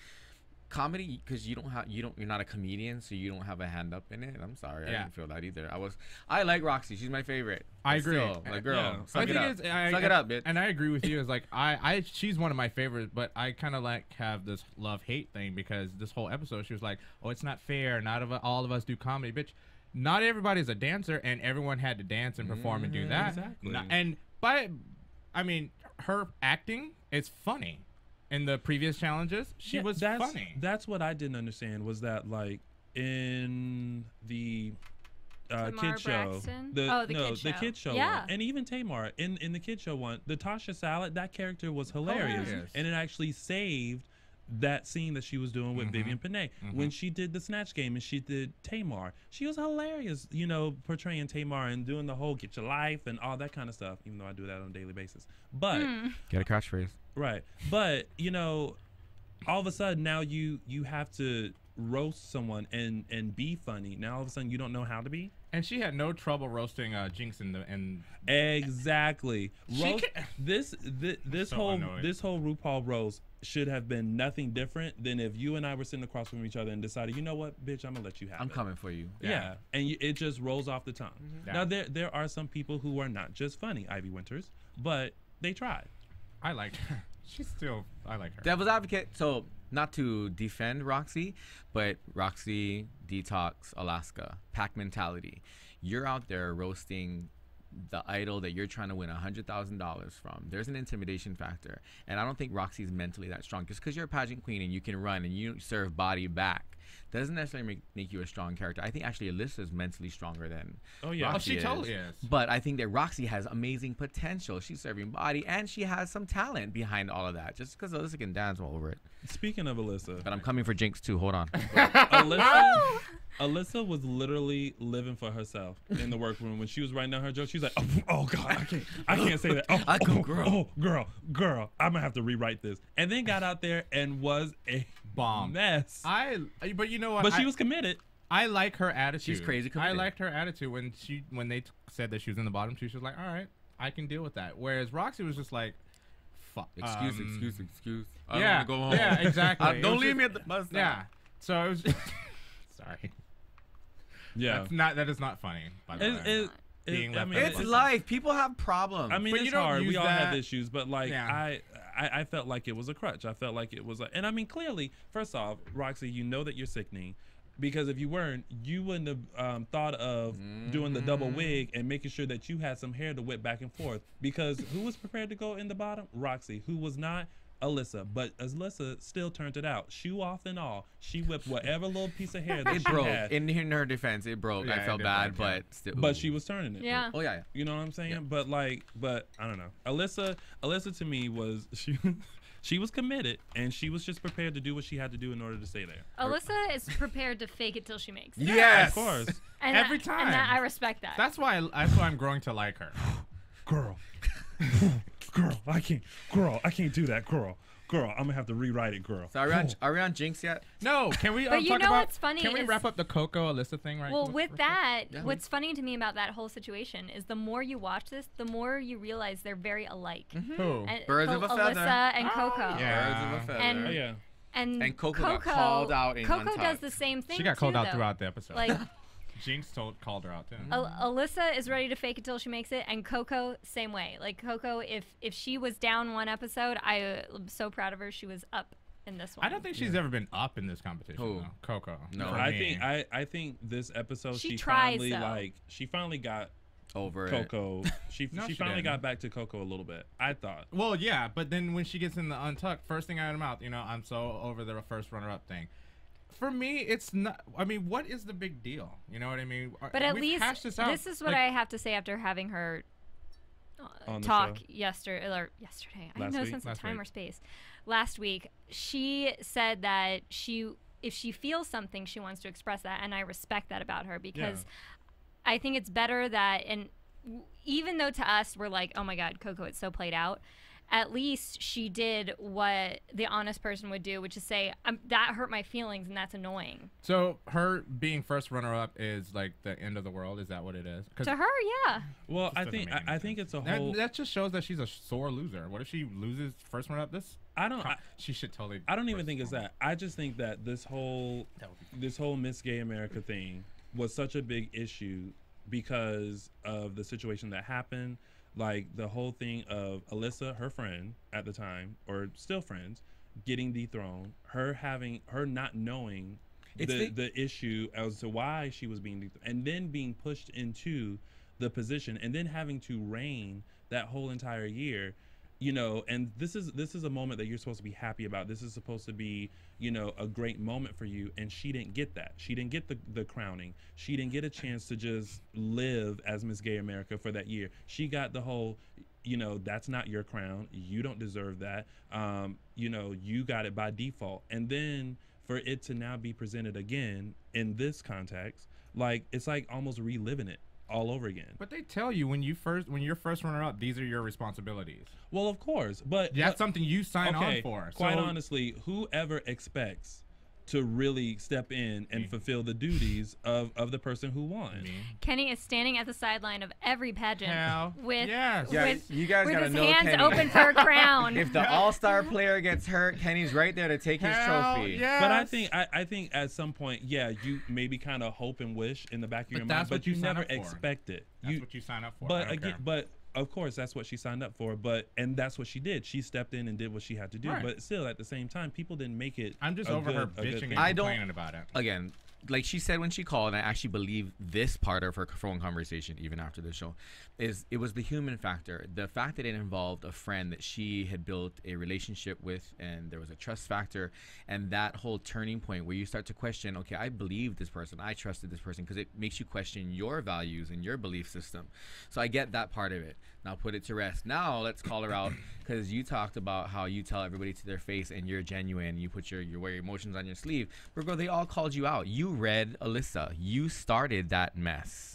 comedy, because you're not a comedian, so you don't have a hand up in it. I'm sorry, I Yeah. didn't feel that either. I like Roxy. She's my favorite. I But agree. still, like, girl, Yeah. suck it up. Suck it up, bitch. And I agree with you. It's like she's one of my favorites, but I kind of like have this love-hate thing because this whole episode she was like, "Oh, it's not fair. All of us do comedy, bitch." Not everybody's a dancer, and everyone had to dance and perform and do that. Exactly. Her acting is funny. In the previous challenges, she was funny. That's what I didn't understand was that like in the kid show, Braxton? the kid show Yeah. one, and even Tamar in the kid show one, the Tasha Salad, that character was hilarious, and it actually saved that scene that she was doing with Vivian Panay when she did the Snatch Game and she did Tamar. She was hilarious, portraying Tamar and doing the whole get your life and all that kind of stuff, even though I do that on a daily basis. But Get a catchphrase. right. But, all of a sudden now you have to roast someone and be funny. Now all of a sudden you don't know how to be. And she had no trouble roasting Jinx Exactly. This So whole annoyed. this whole RuPaul roast should have been nothing different than if you and I were sitting across from each other and decided, you know what, bitch, I'm gonna let you have I'm it. coming for you. Yeah, and it just rolls off the tongue. Yeah. Now there are some people who are not just funny, Ivy Winters, but they tried. I liked her. I like her. Devil's advocate. So, not to defend Roxy, but Roxy, Detox, Alaska, pack mentality. You're out there roasting the idol that you're trying to win $100,000 from. There's an intimidation factor, and I don't think Roxy's mentally that strong. Just because you're a pageant queen and you can run and you serve body back doesn't necessarily make you a strong character. I think actually Alyssa's mentally stronger than Roxy she is. totally is. But I think that Roxy has amazing potential. She's serving body, and she has some talent behind all of that. Just because Alyssa can dance, I'm over it. Speaking of Alyssa, But I'm coming for Jinx too. Hold on. Alyssa was literally living for herself in the workroom when she was writing down her jokes. She was like, "Oh God, I can't say that. Girl, I'm gonna have to rewrite this." And then got out there and was a Bomb. mess. But you know what? But she was committed. I like her attitude. She's crazy I committed. liked her attitude when they said that she was in the bottom two. She was like, all right, I can deal with that. Whereas Roxy was just like, fuck. Excuse. I Yeah, don't want to go home. yeah, exactly. It Don't was leave just- me at the bus stop. Yeah. So it was. Sorry. Yeah. That is not funny. By the way. Being left mean, on It's the bus. life. People have problems. I mean, But it's you don't hard. use We all have that- issues, but like Yeah. I felt like it was a crutch. I felt like it was and I mean, clearly, first off, Roxy, you know that you're sickening, because if you weren't, you wouldn't have thought of doing the double wig and making sure that you had some hair to whip back and forth. Because who was prepared to go in the bottom? Roxy. Who was not? Alyssa. But Alyssa still turned it out. Shoe off and all, she whipped whatever little piece of hair that it she broke. had. In her defense, it broke. Yeah, I it felt did bad, break, yeah. but still. But she was turning it. Yeah. Oh yeah. You know what I'm saying? But I don't know. Alyssa to me was she was committed, and she was just prepared to do what she had to do in order to stay there. Alyssa is prepared to fake it till she makes it. Yes. Of course. And Every that- time. And that, I respect that. That's why I'm growing to like her. Girl, I can't do that, girl, I'm gonna have to rewrite it, girl. So are we on Jinx yet? No, can we But you talk know about? what's funny Can we is- wrap up the Coco Alyssa thing right? Well, with that, Yeah. what's funny to me about that whole situation is the more you watch this, the more you realize they're very alike. Who? And Birds of a feather. Alyssa and Coco. yeah. Birds of a feather. And- Oh yeah. And Coco got called out in Coco Untucked. does the same thing. She got called too, out though. throughout the episode. Like Jinx called her out too. Alyssa is ready to fake it till she makes it, and Coco same way. Like Coco, if she was down one episode, I am so proud of her. She was up in this one. I don't think she's ever been up in this competition. Who? Though. Coco. No. for I me. think I think this episode She she tries, finally though. she finally got Over it. Coco. She No, she finally didn't. got back to Coco a little bit. I thought. Well, yeah, but then when she gets in the Untucked, first thing out of her mouth, I'm so over the first runner-up thing. For me, it's not. I mean, what is the big deal? You know what I mean? But at We've least hashed this out. this is what Like, I have to say after having her On the talk show? yesterday. I Last don't know week? sense of Last time week. or space. Last week, she said that if she feels something, she wants to express that, and I respect that about her because I think it's better that, and even though to us we're like, oh my God, Coco, it's so played out. at least she did what the honest person would do, which is say, that hurt my feelings and that's annoying. So her being first runner-up is like the end of the world. Is that what it is? To her, yeah. Well, I think it's a whole. That just shows that she's a sore loser. What if she loses first runner-up? She should totally. I don't even think it's that. I just think that this whole Miss Gay America thing was such a big issue because of the situation that happened. Like the whole thing of Alyssa, her friend at the time, or still friends, getting dethroned, her not knowing the issue as to why she was being dethroned, and then being pushed into the position, and then having to reign that whole entire year. You know, and this is a moment that you're supposed to be happy about. This is supposed to be, you know, a great moment for you. And she didn't get that. She didn't get the crowning. She didn't get a chance to just live as Miss Gay America for that year. She got the whole, you know, that's not your crown. You don't deserve that. You know, you got it by default. And then for it to now be presented again in this context, like it's like almost reliving it all over again. But they tell you when you're first runner up, these are your responsibilities. Well, of course, but that's something you sign on for. Quite honestly, whoever expects to really step in and fulfill the duties of the person who won. Kenny is standing at the sideline of every pageant with you guys gotta his know hands Kenny. open for a crown. If the all-star player gets hurt, Kenny's right there to take his trophy. Yes. But I think at some point, you maybe kind of hope and wish in the back of your mind, but you never expect it. That's what you sign up for. But again, but of course, that's what she signed up for. And that's what she did. She stepped in and did what she had to do. Right. But still, at the same time, people didn't make it. I'm just over her bitching and complaining about it. Again, like she said when she called, and I actually believe this part of her phone conversation, even after the show, it was the human factor. The fact that it involved a friend that she had built a relationship with, and there was a trust factor, and that whole turning point where you start to question, okay, I believe this person, I trusted this person, because it makes you question your values and your belief system. So I get that part of it. Now put it to rest. Now let's call her out, because you talked about how you tell everybody to their face and you're genuine. You put you wear your emotions on your sleeve. But girl, they all called you out. You read Alyssa. You started that mess.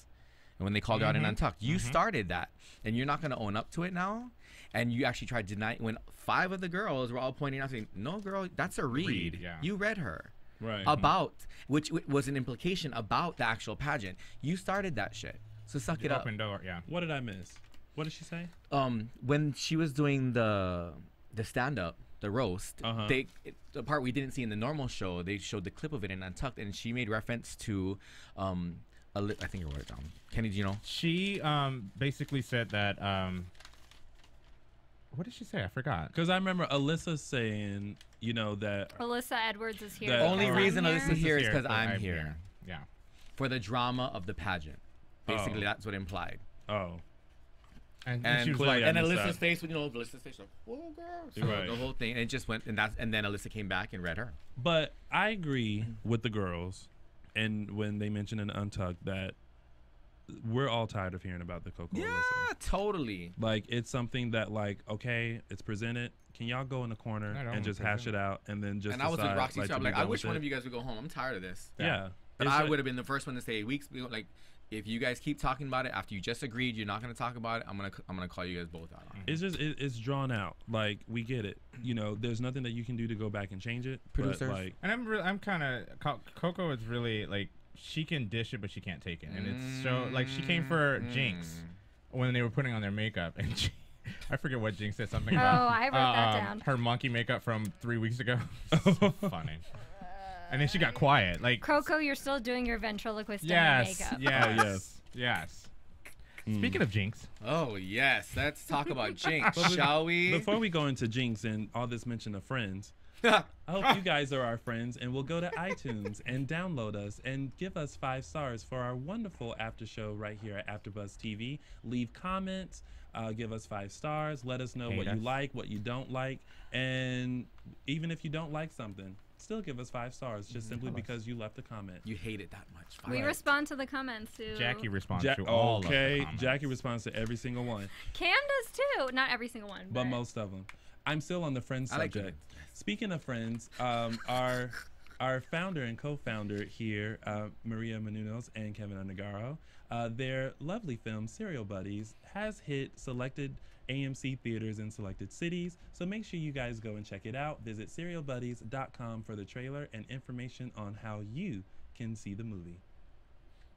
And when they called her out in Untucked, you started that. And you're not going to own up to it now? And you actually tried to deny when 5 of the girls were all pointing out saying, no, girl, that's a read. You read her. Right. About, which was an implication about the actual pageant. You started that shit. So suck it up. Open door, What did I miss? What did she say? When she was doing the stand-up, the roast, the part we didn't see in the normal show, they showed the clip of it in Untucked, and she made reference to, I think you wrote it down. Kenny, do you know? She basically said that, what did she say? I forgot. Because I remember Alyssa saying, you know, that Alyssa Edwards is here. The only reason Alyssa's here is because I'm here. here. Yeah. For the drama of the pageant. Basically, that's what implied. Oh. And she was clearly like, and Alyssa's face, Alyssa's face, like, whoa, girl. So right. The whole thing, and it just went, and then Alyssa came back and read her. But I agree with the girls, and when they mentioned in Untucked that we're all tired of hearing about the Coco Alyssa. Totally. Like, it's something that, like, okay, it's presented. Can y'all go in the corner and just hash it out, and then just And I was with decide, Roxy, like, so I'm like, I wish one of you guys would go home. I'm tired of this. Yeah. But I would have been the first one to say, weeks, like, if you guys keep talking about it after you just agreed you're not going to talk about it, I'm gonna call you guys both out on it. It's just it's drawn out. Like, we get it. You know, there's nothing that you can do to go back and change it. Producers. But, like, and I'm kind of Coco is really like, she can dish it but she can't take it, and it's so like she came for Jinx when they were putting on their makeup, and I forget what Jinx said, something about I wrote that down. Her monkey makeup from 3 weeks ago. So funny. And then she got quiet. Like, Coco, you're still doing your ventriloquist makeup. Yes. Speaking of Jinx. Oh, yes. Let's talk about Jinx, shall we? Before we go into Jinx and all this mention of friends, I hope you guys are our friends and will go to iTunes and download us and give us 5 stars for our wonderful after show right here at AfterBuzz TV. Leave comments. Give us 5 stars. Let us know what you like, what you don't like. And even if you don't like something, still give us 5 stars just simply because you left a comment. You hate it that much. We respond to the comments too. Jackie responds to all of the comments. Jackie responds to every single one. Cam does too. Not every single one, but most of them. I'm still on the friends subject. Speaking of friends, our our founder and co-founder here, Maria Menounos and Kevin Undergaro. Their lovely film, Serial Buddies, has hit selected AMC theaters in selected cities, so make sure you guys go and check it out. Visit serialbuddies.com for the trailer and information on how you can see the movie.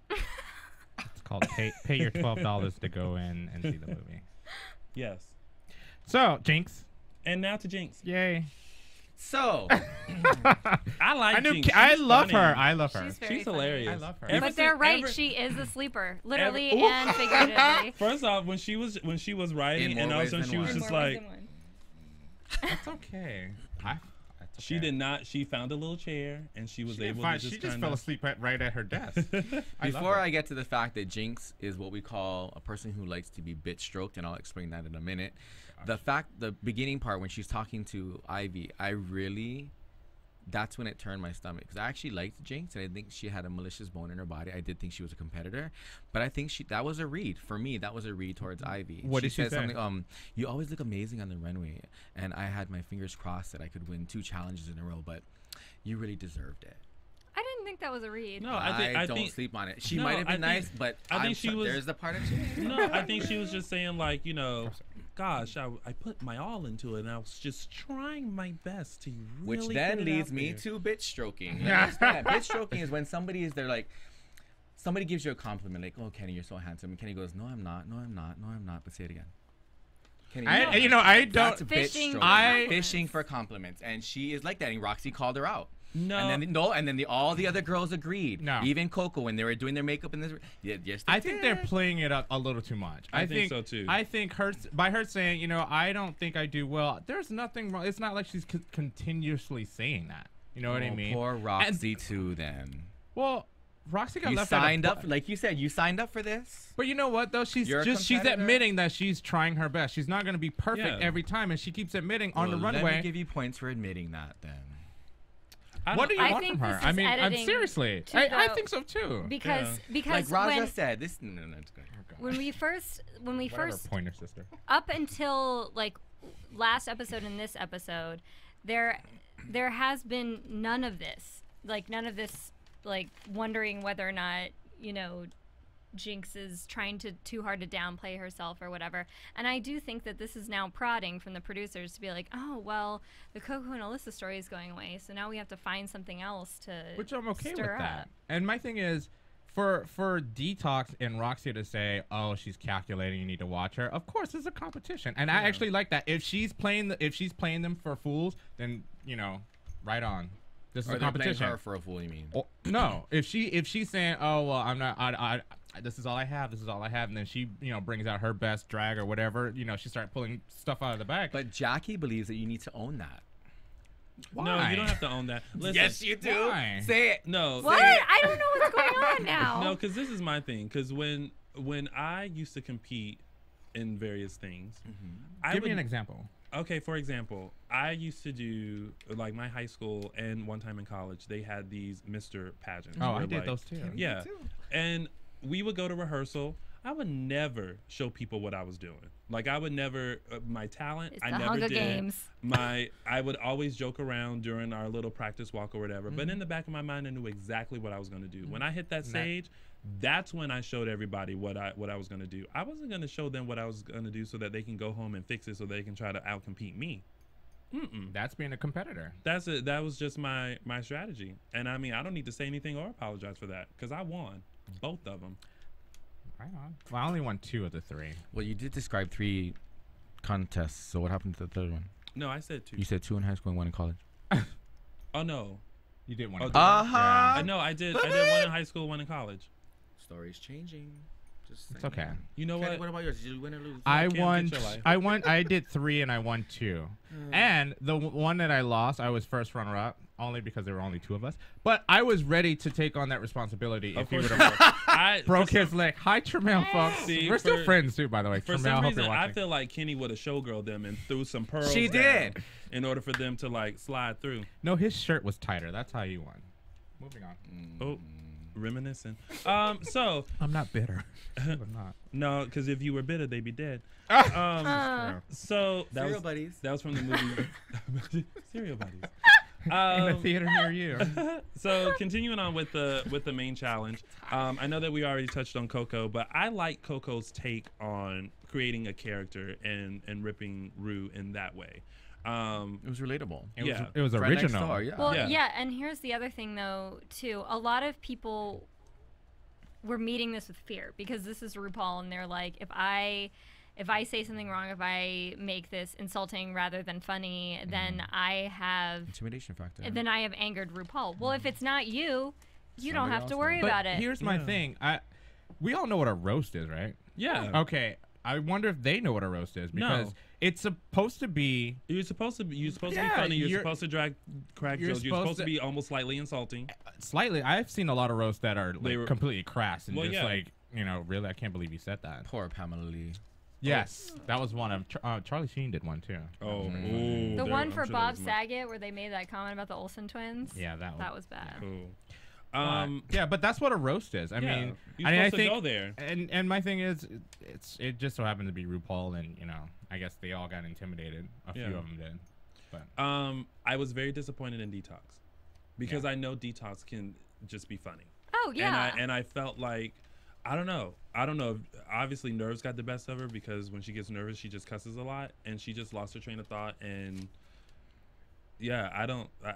It's called pay your $12 to go in and see the movie. Yes. So, Jinx. And now to Jinx. Yay. So, I like Jinx. I She's love funny. her. I love her. She's She's hilarious. I love her. But they're right. She is a sleeper, literally and figuratively. First off, when she was writing, In and more all of a ways sudden she than was one. just like, That's okay. That's she okay. did not. She found a little chair and she was She did able fine. to just She just kind fell of. asleep right at her desk. before I get to the fact that Jinx is what we call a person who likes to be bit stroked, and I'll explain that in a minute. The beginning part when she's talking to Ivy, that's when it turned my stomach, because I actually liked Jinx and I think she had a malicious bone in her body. I did think she was a competitor, but I think that was a read for me. That was a read towards Ivy. What did she said? say? Something. You always look amazing on the runway, and I had my fingers crossed that I could win 2 challenges in a row, but you really deserved it. I didn't think that was a read. No, I think don't sleep on it. She No, might have been I think- nice, but I think she was- There's the part of she. No, I think she was just saying like, gosh, I put my all into it, and I was just trying my best to really. Which then get it leads out me there. to bitch stroking. You understand? Bitch stroking is when somebody gives you a compliment, like, "Oh, Kenny, you're so handsome," and Kenny goes, "No, I'm not. No, I'm not. No, I'm not." But say it again. Kenny, I don't. That's bitch Fishing stroking. for compliments. Fishing for compliments, and she is like that. And Roxy called her out. No. And then all the other girls agreed. No. Even Coco, when they were doing their makeup in this. Yes, I think they're playing it up a little too much. I think so, too. I think by her saying, I don't think I do well. There's nothing wrong. It's not like she's continuously saying that. You know what I mean? Poor Roxy too. Then Well, Roxy got you left signed out up, like you said, you signed up for this. But you know what though? She's You're a she's competitor? admitting that she's trying her best. She's not going to be perfect Yeah. every time, and she keeps admitting on the Well, runway. Let me give you points for admitting that. Then What do you I want think from her? this I is mean, I'm editing seriously. to I the- think so too. Because like Raja when, said, this. No, it's good. when we first Whatever, pointer sister. up until like last episode and this episode, there has been none of this like wondering whether or not Jinx is trying too hard to downplay herself or whatever. And I do think that this is now prodding from the producers to be like, oh well, the Coco and Alyssa story is going away, so now we have to find something else to Which I'm okay with stir that. up. And my thing is, for Detox and Roxy to say, "Oh, she's calculating. You need to watch her." Of course, it's a competition, and I actually like that. If she's playing them for fools, then right on. This is Or a they're playing competition. her for a fool, you mean? Oh, no, if she's saying, "Oh well, I'm not. This is all I have. This is all I have," and then she brings out her best drag or whatever. She starts pulling stuff out of the bag. But Jackie believes that you need to own that. No, Why? you don't have to own that. Listen, Yes, you do. Why? Say it. No. What? I don't know what's going on now. No, because this is my thing. Because when I used to compete in various things, Give me an example. Okay, for example, I used to do like my high school and one time in college, they had these Mr. pageants. Oh, where, I did like, those too. Yeah, and we would go to rehearsal. I would never show people what I was doing. Like I would never my talent. It's I the never Hunger did. Games. I would always joke around during our little practice walk or whatever. But in the back of my mind, I knew exactly what I was going to do. When I hit that stage, that's when I showed everybody what I was going to do. I wasn't going to show them what I was going to do so that they can go home and fix it so they can try to outcompete me. That's being a competitor. That's it. That was just my strategy. And I mean, I don't need to say anything or apologize for that because I won both of them. Right on. Well, I only won 2 of the 3. Well, you did describe 3 contests. So what happened to the third one? No, I said 2. You said 2 in high school and 1 in college. Oh no. You did one. Oh, of did I? them. Uh-huh. No, I did 1 in high school, 1 in college. Story's changing. Just It's saying. okay. You know Kenny, what? what about yours? Did you win or lose? I Cam, won. get your life. I did 3 and I won 2. And the one that I lost, I was first runner up, only because there were only 2 of us. But I was ready to take on that responsibility if he would have broke his leg. Hi, Tremel, folks. See, We're still for- friends too, by the way. For Tremel, some hope reason, you're I watching. feel like Kenny would have showgirled them and threw some pearls. She down did. in order for them to like slide through. No, his shirt was tighter. That's how you won. Moving on. Oh, reminiscing. So I'm not bitter. I'm not. no, because if you were bitter, they'd be dead. True. So that Serial was buddies. that was from the movie Serial Buddies. in a theater near you. So continuing on with the main challenge, I know that we already touched on Coco, but I like Coco's take on creating a character and ripping Ru in that way. It was relatable. It was Friend next original. door, yeah. Well, yeah, and here's the other thing, though, too. A lot of people were meeting this with fear because this is RuPaul, and they're like, if I say something wrong, if I make this insulting rather than funny, then I have Intimidation factor. then I have angered RuPaul. Well, if it's not you, you don't Somebody have to else worry will. about it. Here's my thing. We all know what a roast is, right? Yeah. Okay. I wonder if they know what a roast is because it's supposed to be. You're supposed to be Yeah, funny. You're you're- supposed to crack you're jokes. You're supposed supposed to to- be almost slightly insulting. Slightly, I've seen a lot of roasts that are They like were- completely crass and Well, just yeah. like, really, I can't believe you said that. Poor Pamela Lee. Yes, that was one of Charlie Sheen did one too. Oh, The one for Bob Saget where they made that comment about the Olsen twins. Yeah, that was bad. Cool. Yeah, but that's what a roast is. I Yeah, mean, you're I supposed to go there. And my thing is, it just so happened to be RuPaul, and I guess they all got intimidated. A few of them did. But I was very disappointed in Detox because I know Detox can just be funny. Oh yeah. And I felt like I don't know. Obviously, nerves got the best of her because when she gets nervous, she just cusses a lot, and she just lost her train of thought. And yeah,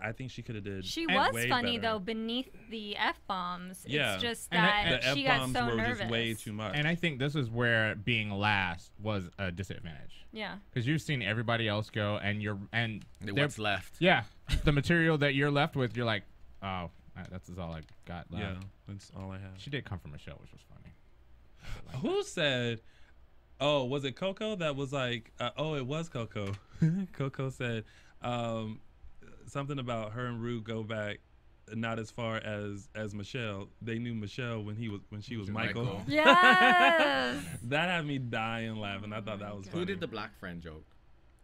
I think she could have did. She was way funny better. though beneath the F-bombs. Yeah. It's just And that the she got F-bombs so were nervous. just way too much. and I think this is where being last was a disadvantage Yeah. because you've seen everybody else go, and they're- What's left? Yeah, the material that you're left with, you're like, oh, that's all I got left. Yeah, that's all I have. She did come from a show, which was funny. Who said? Oh, was it Coco that was like? Oh, it was Coco. Coco said something about her and Ru go back not as far as Michelle. They knew Michelle when she was Michael. Yes. That had me dying laughing. I thought that was funny. Who did the black friend joke?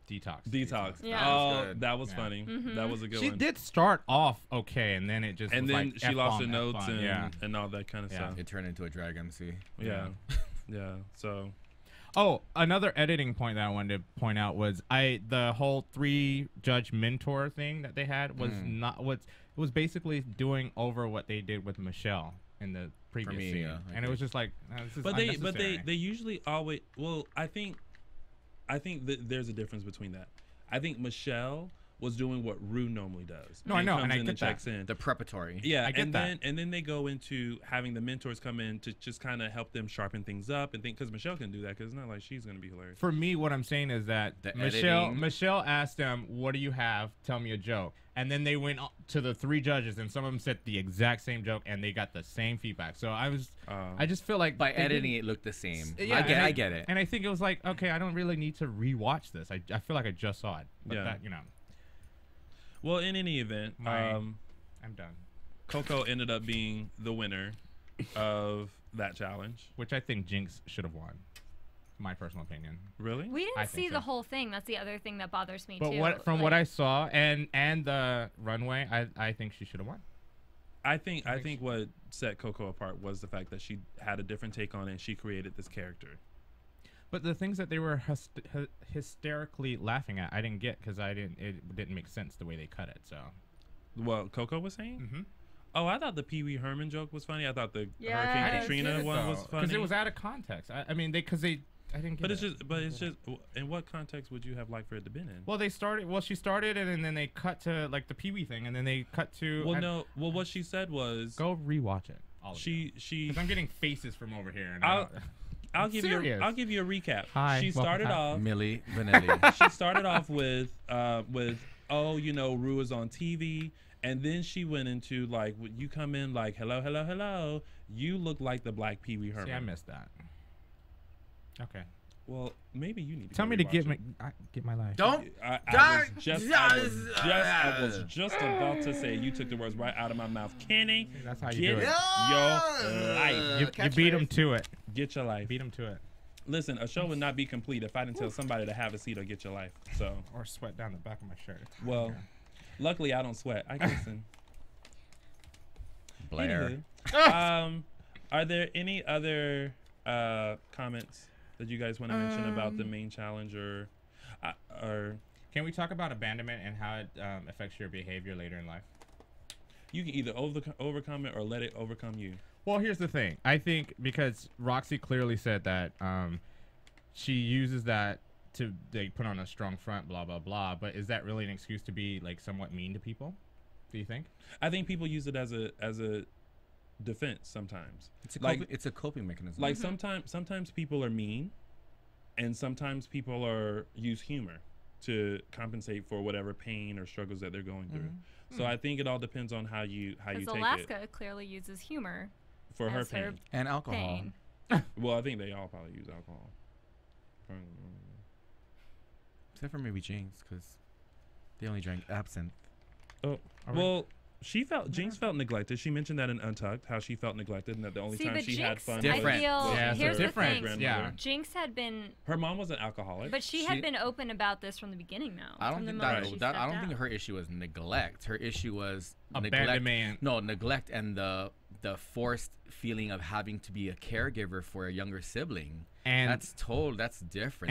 Detox. Yeah. Oh, Good. that was Yeah. funny. Mm-hmm. That was a good She one. did start off okay, and then it just And was then like she lost her F-bomb, notes F-bomb. and, and all that kind of Yeah. stuff. It turned into a drag MC. Yeah. Yeah. So Oh, another editing point that I wanted to point out was the whole 3-judge mentor thing that they had was it was basically doing over what they did with Michelle in the previous me, scene, yeah, I and it was just like, this is but unnecessary. they usually always I think that there's a difference between that. I think Michelle was doing what Ru normally does. No, I know, comes and I in get that. checks in. The preparatory. Yeah, I get that. and then they go into having the mentors come in to just kind of help them sharpen things up and think because Michelle can do that because it's not like she's gonna be hilarious. For me, what I'm saying is that The Michelle editing. asked them, "What do you have? Tell me a joke." And then they went to the 3 judges, and some of them said the exact same joke, and they got the same feedback. So I just feel like By they editing, didn't- it looked the same. Yeah, I get it. And I think it was like, okay, I don't really need to rewatch this. I feel like I just saw it. But Yeah. that, Well, in any event, I'm done. Coco ended up being the winner of that challenge. Which I think Jinx should have won. My personal opinion. Really? We I didn't think see the so. whole thing. That's the other thing that bothers me But too. from what I saw and the runway, I think she should have won. I think what set Coco apart was the fact that she had a different take on it and she created this character. But the things that they were hysterically laughing at, I didn't get because it didn't make sense the way they cut it. So. What Coco was saying? Mm-hmm. Oh, I thought the Pee Wee Herman joke was funny. I thought the Yes. Hurricane I didn't Katrina get it, one was funny. Because it was out of context. I didn't get But it. it's just. In what context would you have liked for it to been in? Well, she started it, and then they cut to like the Pee Wee thing, and then they cut to. Well, no. Well, what she said was Go rewatch it. All of you. she. Because I'm getting faces from over here. And I'll give serious. I'll give you a recap. Hi, She welcome started back. off. Millie Vanilli. She started off with oh, Ru is on TV, and then she went into like you come in like hello, you look like the Black Pee Wee Herman. See, I missed that. Okay. Well, maybe you need to Tell go me to rewatch get my life. Don't. I was just about to say you took the words right out of my mouth. Kenny, That's how you get do it. your life. You beat him to it. Get your life. Beat him to it. Listen, a show would not be complete if I didn't tell somebody to have a seat or get your life. So, Or sweat down the back of my shirt. well, luckily I don't sweat. I listen. Blair. Anywho, are there any other comments that you guys want to mention about the main challenge or Can we talk about abandonment and how it affects your behavior later in life? You can either overcome it or let it overcome you. Well, here's the thing. I think because Roxy clearly said that she uses that to put on a strong front, blah, blah, blah. But is that really an excuse to be like somewhat mean to people? Do you think? I think people use it as a defense sometimes. It's a coping mechanism. Like sometimes people are mean, and sometimes people use humor to compensate for whatever pain or struggles that they're going through. So I think it all depends on how you take it. Alaska clearly uses humor for her pain and alcohol. Well, I think they all probably use alcohol. Except for maybe Jinx, because they only drank absinthe. Oh, well, Jinx felt neglected. She mentioned that in Untucked, how she felt neglected, and that the only time she had fun different. Here's the thing. Yeah. Jinx had been. Her mom was an alcoholic, but she had been open about this from the beginning. Though I don't think I don't think her issue was neglect. Her issue was abandonment. No, neglect and the forced feeling of having to be a caregiver for a younger sibling. And that's different.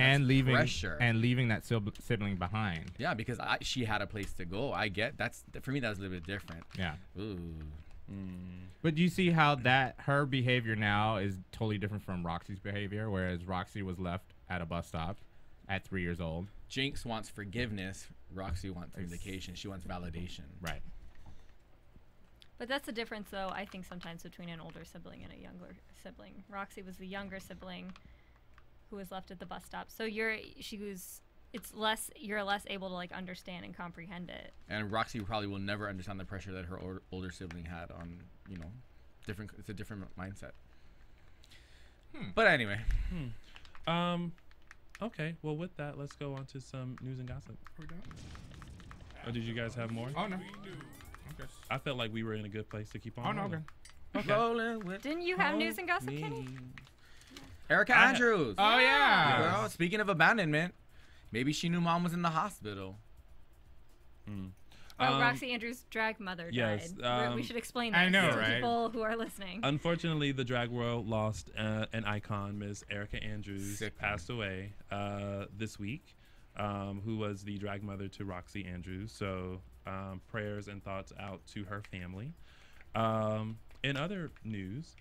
And that's pressure. And leaving that sibling behind. Yeah, because she had a place to go. I get for me that was a little bit different. Yeah. Ooh. But do you see how her behavior now is totally different from Roxy's behavior, whereas Roxy was left at a bus stop at 3 years old. Jinx wants forgiveness. Roxy wants vindication. She wants validation. Right. But that's the difference, though, I think, sometimes between an older sibling and a younger sibling. Roxy was the younger sibling who was left at the bus stop. So you're less able to like understand and comprehend it. And Roxy probably will never understand the pressure that her older sibling had on, different. It's a different mindset. But anyway. Okay. Well, with that, let's go on to some news and gossip. We're done. Oh, did you guys have more? Oh no. Okay. I felt like we were in a good place to keep on. Oh no. Okay. Didn't you have news and gossip, Kenny? Erica Andrews. Oh yeah. Girl, speaking of abandonment, maybe she knew mom was in the hospital. Roxy Andrews' drag mother died. We should explain that to people who are listening. Unfortunately, the drag world lost an icon. Ms. Erica Andrews passed away this week, who was the drag mother to Roxy Andrews. So prayers and thoughts out to her family. In other news,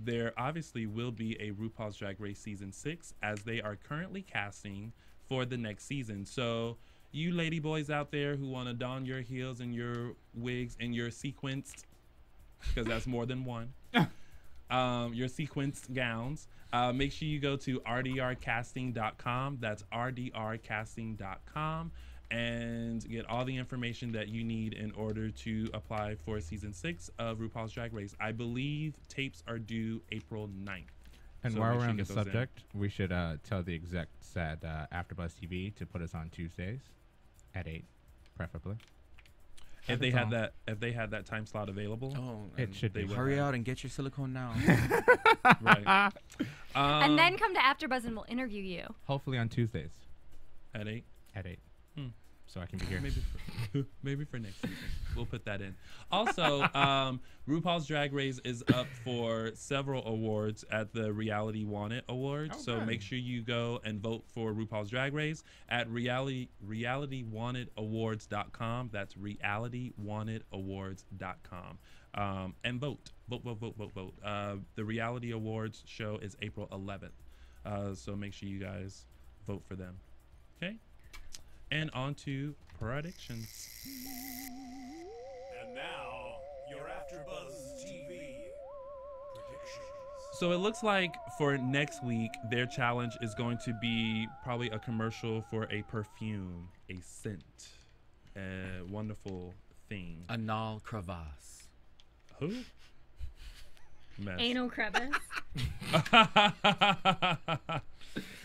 there obviously will be a RuPaul's Drag Race Season 6 as they are currently casting for the next season. So you lady boys out there who want to don your heels and your wigs and your sequenced, because that's more than one, your sequenced gowns, make sure you go to rdrcasting.com. That's rdrcasting.com. and get all the information that you need in order to apply for Season 6 of RuPaul's Drag Race. I believe tapes are due April 9th. And while we're on the subject, we should tell the execs at AfterBuzz TV to put us on Tuesdays at 8, preferably. If they had that time slot available, it should be. Hurry out and get your silicone now. Right. And then come to AfterBuzz and we'll interview you. Hopefully on Tuesdays. At 8? At 8. So I can be here. Maybe for next season. We'll put that in. Also, RuPaul's Drag Race is up for several awards at the Reality Wanted Awards. So make sure you go and vote for RuPaul's Drag Race at realitywantedawards.com. That's realitywantedawards.com. And vote. Vote. The Reality Awards show is April 11th. So make sure you guys vote for them. Okay? And on to predictions. And now, your AfterBuzz TV predictions. So it looks like for next week, their challenge is going to be probably a commercial for a perfume, a scent, a wonderful thing. Anal crevasse. Who? Mess. Anal crevice.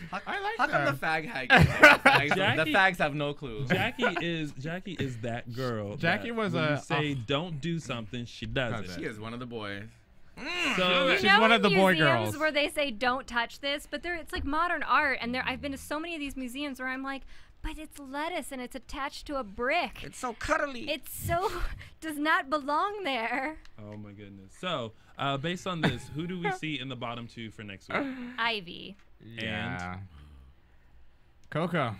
How come the fag hag? The fags have no clue. Jacque is that girl. Jacque was when you say don't do something, she does it. She is one of the boys. So you she's know one of the boy museums girls. where they say don't touch this, but it's like modern art, and I've been to so many of these museums where I'm like, but it's lettuce and it's attached to a brick. It's so cuddly. It's so does not belong there. Oh my goodness. So based on this, who do we see in the bottom 2 for next week? Ivy. Yeah. Coco.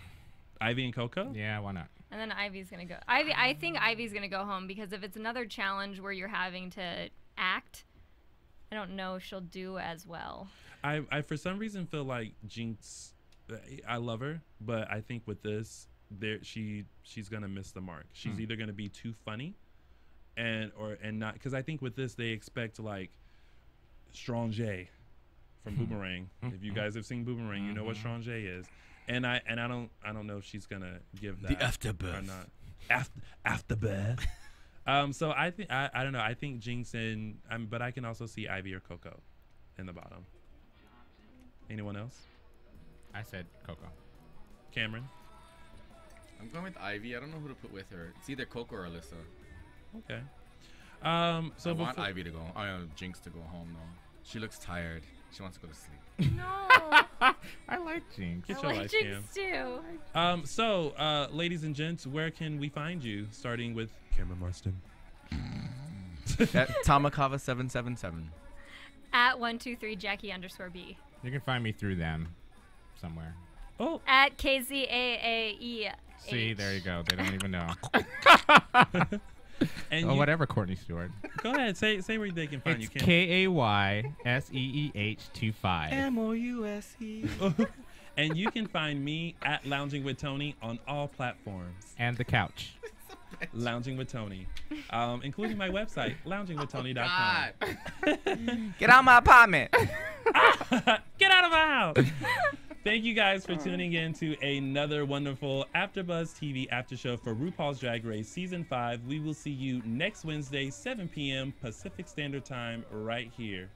Ivy and Coco? Yeah, why not? And then Ivy's gonna go. I think Ivy's gonna go home because if it's another challenge where you're having to act, I don't know if she'll do as well. I for some reason feel like Jinx. I love her, but I think with this, she's gonna miss the mark. She's either gonna be too funny, and not, because I think with this they expect like Strong J from Boomerang. If you guys have seen Boomerang, you know what Strong J is. And I don't know if she's gonna give that the AfterBuzz or not. AfterBuzz. So I think I don't know. I think Jinx and but I can also see Ivy or Coco in the bottom. Anyone else? I said Coco. Cameron. I'm going with Ivy. I don't know who to put with her. It's either Coco or Alyssa. Okay. So I want Ivy to go. Jinx to go home though. She looks tired. She wants to go to sleep. No. I like Jinx. Get I your like life, Jinx too. So, ladies and gents, where can we find you? Starting with Cameron Marston. At Tamakava777. At 123 Jackie_B. You can find me through them somewhere. Oh. At KZAAE. See, there you go. They don't even know. And whatever, Courtney Stewart. Go ahead. Say where they can find It's you. KAYSEEH25. MOUSE. And you can find me at Lounging with Tony on all platforms. And the couch. Lounging with Tony, including my website, loungingwithtony.com. Get out my apartment. Get out of my house. Thank you guys for tuning in to another wonderful AfterBuzz TV after show for RuPaul's Drag Race Season 5. We will see you next Wednesday, 7 p.m. Pacific Standard Time, right here.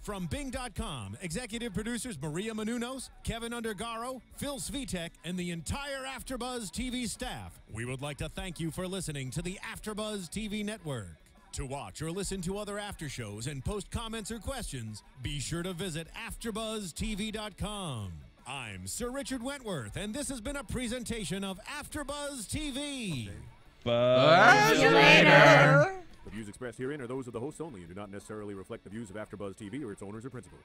From Bing.com, executive producers Maria Menounos, Kevin Undergaro, Phil Svitek, and the entire AfterBuzz TV staff, we would like to thank you for listening to the AfterBuzz TV network. To watch or listen to other after shows and post comments or questions, be sure to visit AfterBuzzTV.com. I'm Sir Richard Wentworth, and this has been a presentation of AfterBuzz TV. Buzz you later. The views expressed herein are those of the hosts only and do not necessarily reflect the views of AfterBuzz TV or its owners or principals.